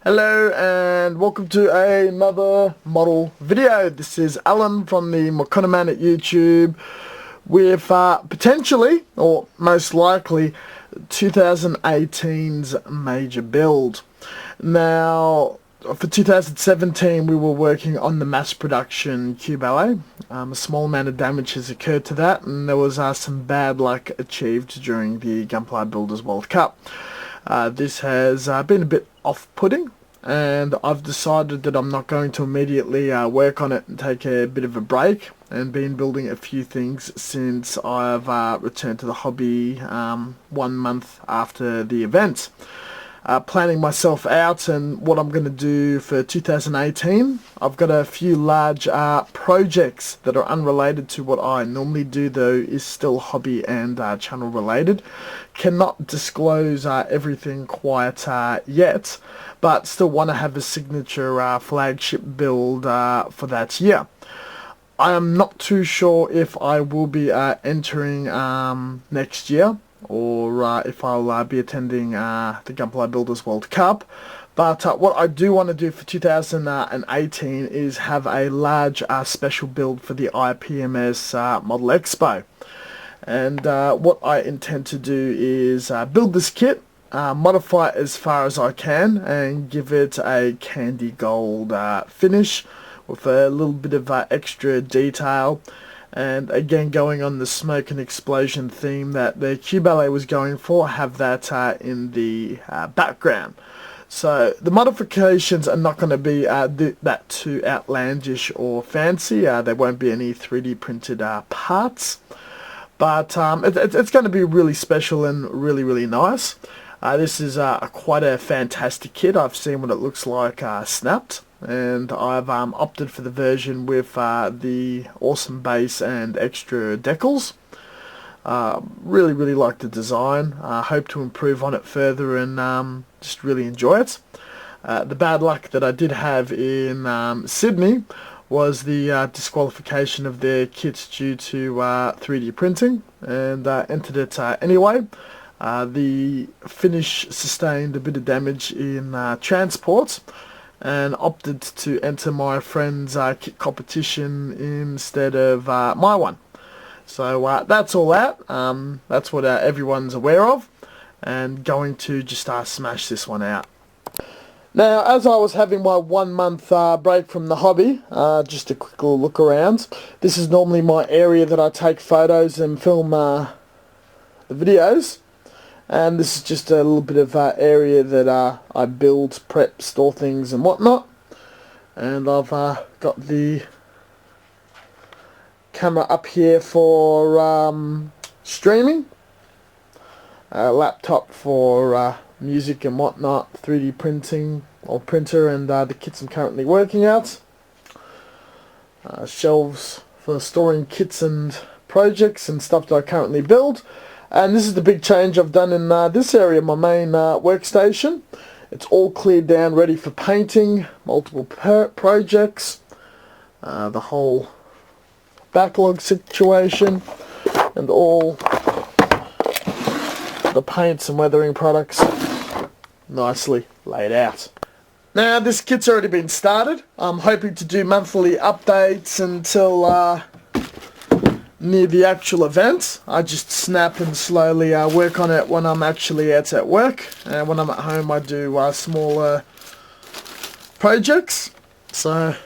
Hello and welcome to another model video. This is Alan from the Man at YouTube with potentially, or most likely, 2018's major build. Now, for 2017 we were working on the mass production QBallet. A small amount of damage has occurred to that, and there was some bad luck achieved during the Gunpla Builders World Cup. This has been a bit off-putting, and I've decided that I'm not going to immediately work on it and take a bit of a break, and been building a few things since I've returned to the hobby 1 month after the event. Planning myself out and what I'm going to do for 2018. I've got a few large projects that are unrelated to what I normally do, though is still hobby and channel related. Cannot disclose everything quite yet, but still want to have a signature flagship build for that year. I am not too sure if I will be entering next year, or if I'll be attending the Gunpla Builders World Cup. But what I do want to do for 2018 is have a large special build for the IPMS Model Expo. And what I intend to do is build this kit, modify it as far as I can, and give it a candy gold finish with a little bit of extra detail. And again, going on the smoke and explosion theme that the QBallet was going for, have that in the background. So the modifications are not going to be that too outlandish or fancy. There won't be any 3D printed parts, but it's going to be really special and really nice. This is quite a fantastic kit. I've seen what it looks like snapped, and I've opted for the version with the awesome base and extra decals. Really like the design. Hope to improve on it further and just really enjoy it. The bad luck that I did have in Sydney was the disqualification of their kits due to 3D printing, and entered it anyway. The finish sustained a bit of damage in transport, and opted to enter my friend's kit competition instead of my one. So that's all that. That's what everyone's aware of, and going to just smash this one out. Now, as I was having my 1 month break from the hobby, just a quick little look around. This is normally my area that I take photos and film the videos. And this is just a little bit of area that I build, prep, store things and whatnot. And I've got the camera up here for streaming, laptop for music and whatnot, 3D printing or printer, and the kits I'm currently working out. Shelves for storing kits and projects and stuff that I currently build. And this is the big change I've done in this area, my main workstation. It's all cleared down, ready for painting, multiple projects, the whole backlog situation, and all the paints and weathering products nicely laid out. Now, this kit's already been started. I'm hoping to do monthly updates until near the actual event. I just snap and slowly work on it when I'm actually out at work, and when I'm at home I do smaller projects. So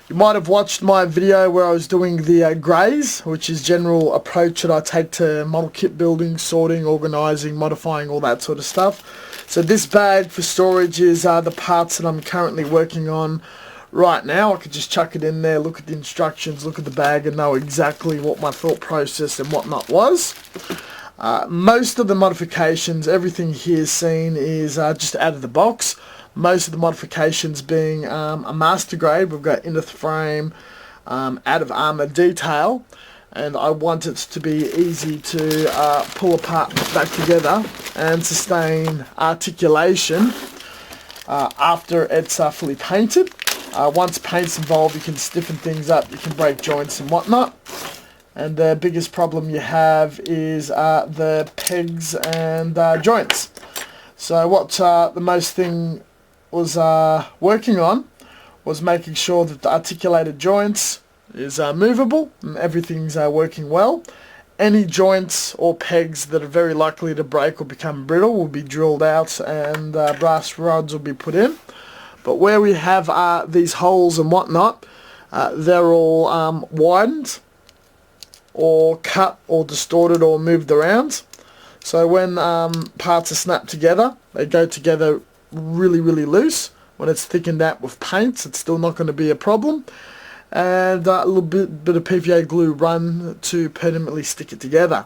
you might have watched my video where I was doing the greys, which is general approach that I take to model kit building, sorting, organising, modifying, all that sort of stuff. So this bag for storage is the parts that I'm currently working on right now. I could just chuck it in there, look at the instructions, look at the bag, and know exactly what my thought process and whatnot was. Most of the modifications, everything here seen is just out of the box. Most of the modifications being a master grade. We've got into the frame, out of armor detail, and I want it to be easy to pull apart, put back together, and sustain articulation after it's fully painted. Once paint's involved, you can stiffen things up, you can break joints and whatnot. And the biggest problem you have is the pegs and joints. So what the most thing was working on was making sure that the articulated joints is movable and everything's working well. Any joints or pegs that are very likely to break or become brittle will be drilled out and brass rods will be put in. But where we have these holes and whatnot, they're all widened or cut or distorted or moved around. So when parts are snapped together, they go together really loose. When it's thickened out with paints, it's still not going to be a problem. And a little bit of PVA glue run to permanently stick it together.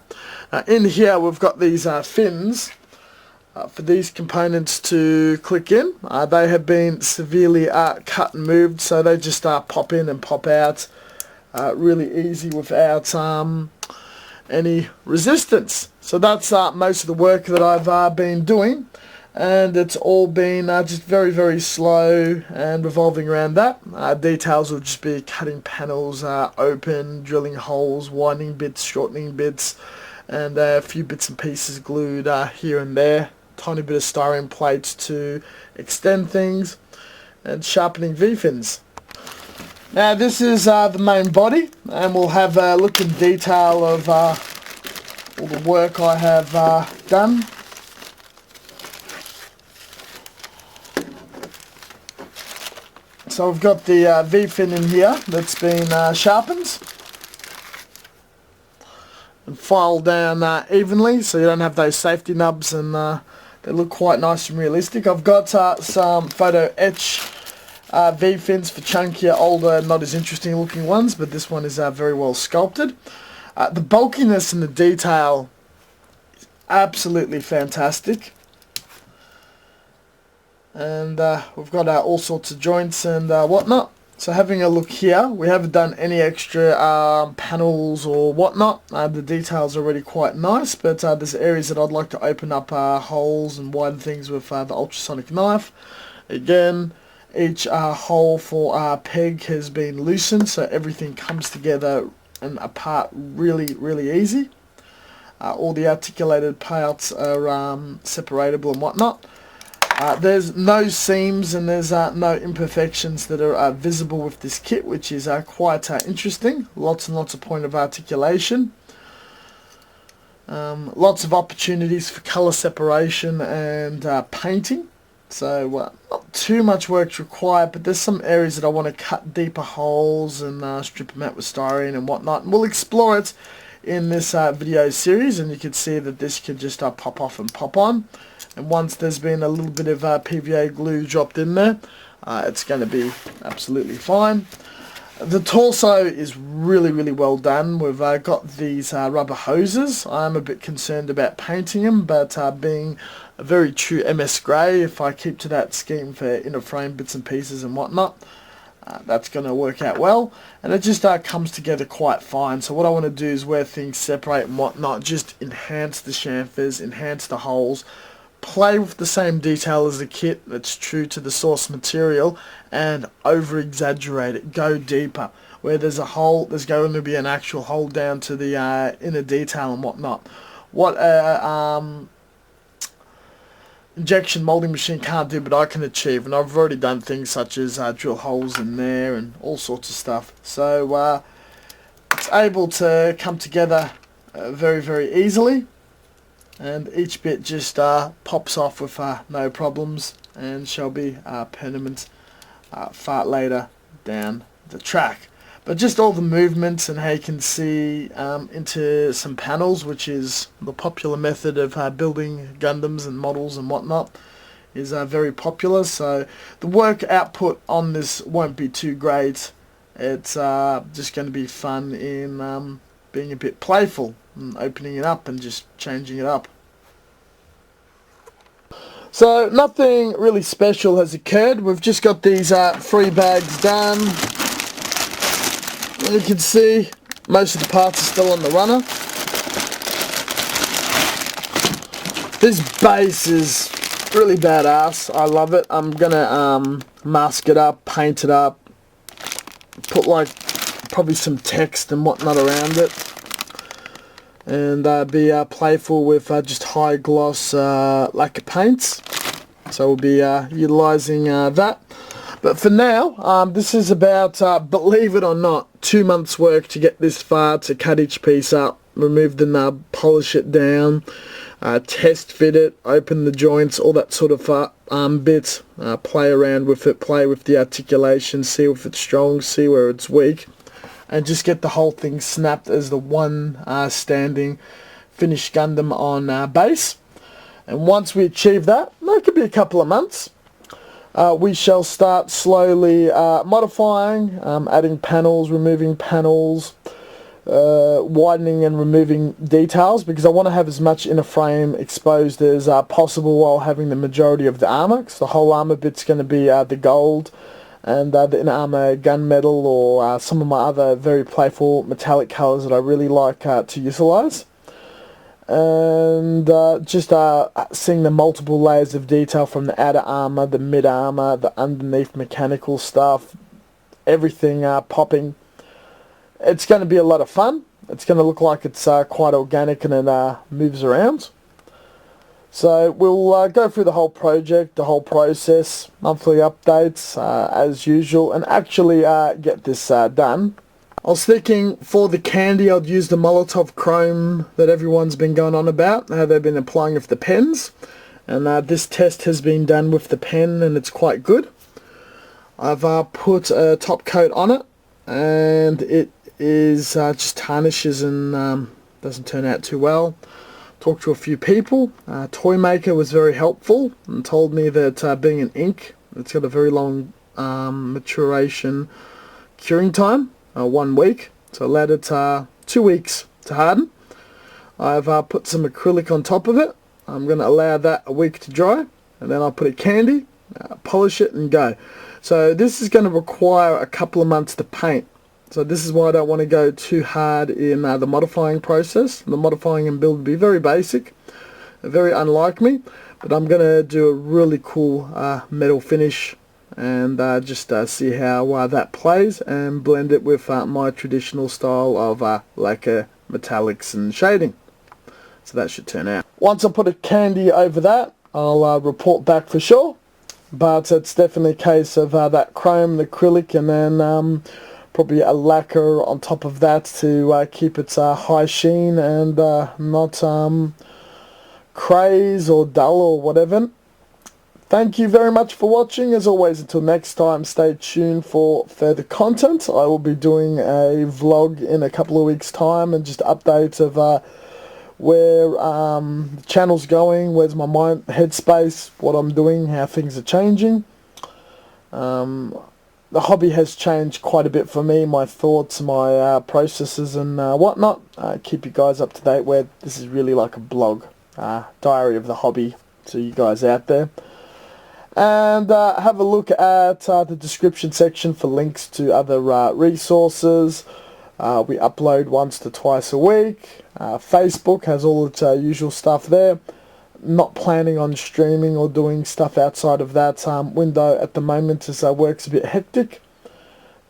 In here we've got these fins for these components to click in. They have been severely cut and moved, so they just pop in and pop out really easy without any resistance. So that's most of the work that I've been doing, and it's all been just very slow and revolving around that. Details will just be cutting panels open, drilling holes, widening bits, shortening bits, and a few bits and pieces glued here and there. Tiny bit of styrene plates to extend things, and sharpening V-fins. Now this is the main body, and we'll have a look in detail of all the work I have done. So we've got the V-fin in here that's been sharpened and filed down evenly, so you don't have those safety nubs, and they look quite nice and realistic. I've got some photo etch V-fins for chunkier, older, not as interesting looking ones, but this one is very well sculpted. The bulkiness and the detail is absolutely fantastic. And we've got all sorts of joints and whatnot. So having a look here, we haven't done any extra panels or whatnot. The detail's already quite nice, but there's areas that I'd like to open up holes and widen things with the ultrasonic knife. Again, each hole for peg has been loosened, so everything comes together and apart really easy. All the articulated parts are separatable and whatnot. There's no seams and there's no imperfections that are visible with this kit, which is quite interesting. Lots and lots of point of articulation. Lots of opportunities for colour separation and painting. So not too much work's required, but there's some areas that I want to cut deeper holes and strip them out with styrene and whatnot. And we'll explore it in this video series, and you can see that this can just pop off and pop on. And once there's been a little bit of PVA glue dropped in there, it's going to be absolutely fine. The torso is really well done. We've got these rubber hoses. I'm a bit concerned about painting them, but being a very true MS grey, if I keep to that scheme for inner frame bits and pieces and whatnot, that's going to work out well. And it just comes together quite fine. So what I want to do is where things separate and whatnot, just enhance the chamfers, enhance the holes, play with the same detail as the kit that's true to the source material, and over exaggerate it, go deeper. Where there's a hole, there's going to be an actual hole down to the inner detail and whatnot. What injection molding machine can't do, but I can achieve, and I've already done things such as drill holes in there and all sorts of stuff. So it's able to come together very easily, and each bit just pops off with no problems and shall be permanent far later down the track. But just all the movements and how you can see into some panels, which is the popular method of building Gundams and models and whatnot, is very popular. So the work output on this won't be too great. It's just going to be fun in being a bit playful and opening it up and just changing it up. So nothing really special has occurred. We've just got these 3 bags done. And you can see most of the parts are still on the runner. This base is really badass. I love it. I'm gonna mask it up, paint it up, put like probably some text and whatnot around it, and be playful with just high gloss lacquer paints. So we'll be utilising that. But for now, this is about, believe it or not, 2 months work to get this far, to cut each piece up, remove the nub, polish it down, test fit it, open the joints, all that sort of bits, play around with it, play with the articulation, see if it's strong, see where it's weak, and just get the whole thing snapped as the one standing finished Gundam on base. And once we achieve that, that could be a couple of months, we shall start slowly modifying, adding panels, removing panels, widening and removing details, because I want to have as much inner frame exposed as possible while having the majority of the armour, because the whole armour bit's going to be the gold, and the inner armour gunmetal, or some of my other very playful metallic colours that I really like to utilise. And just seeing the multiple layers of detail from the outer armour, the mid armour, the underneath mechanical stuff, everything popping. It's going to be a lot of fun. It's going to look like it's quite organic, and it moves around. So we'll go through the whole project, the whole process, monthly updates as usual, and actually get this done. I was thinking for the candy I'd use the Molotov chrome that everyone's been going on about, how they've been applying with the pens, and this test has been done with the pen and it's quite good. I've put a top coat on it, and it is just tarnishes and doesn't turn out too well. Talked to a few people. Toy Maker was very helpful and told me that being an ink, it's got a very long maturation curing time. 1 week, so allowed it 2 weeks to harden. I've put some acrylic on top of it. I'm going to allow that a week to dry, and then I'll put a candy, polish it and go. So this is going to require a couple of months to paint. So this is why I don't want to go too hard in the modifying process. The modifying and build will be very basic, very unlike me, but I'm going to do a really cool metal finish, and just see how that plays, and blend it with my traditional style of lacquer, metallics and shading. So that should turn out. Once I put a candy over that, I'll report back for sure, but it's definitely a case of that chrome, the acrylic, and then probably a lacquer on top of that to keep its high sheen and not craze or dull or whatever. Thank you very much for watching. As always, until next time, stay tuned for further content. I will be doing a vlog in a couple of weeks' time, and just updates of where the channel's going, where's my mind, headspace, what I'm doing, how things are changing. The hobby has changed quite a bit for me, my thoughts, my processes and whatnot. Keep you guys up to date, where this is really like a blog, diary of the hobby to you guys out there. And have a look at the description section for links to other resources. We upload once to twice a week. Facebook has all its usual stuff there. Not planning on streaming or doing stuff outside of that window at the moment, as work's a bit hectic.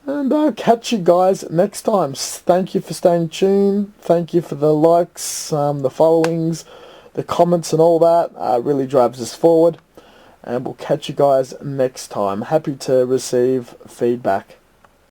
And I'll catch you guys next time. Thank you for staying tuned. Thank you for the likes, the followings, the comments and all that. Really drives us forward. And we'll catch you guys next time. Happy to receive feedback.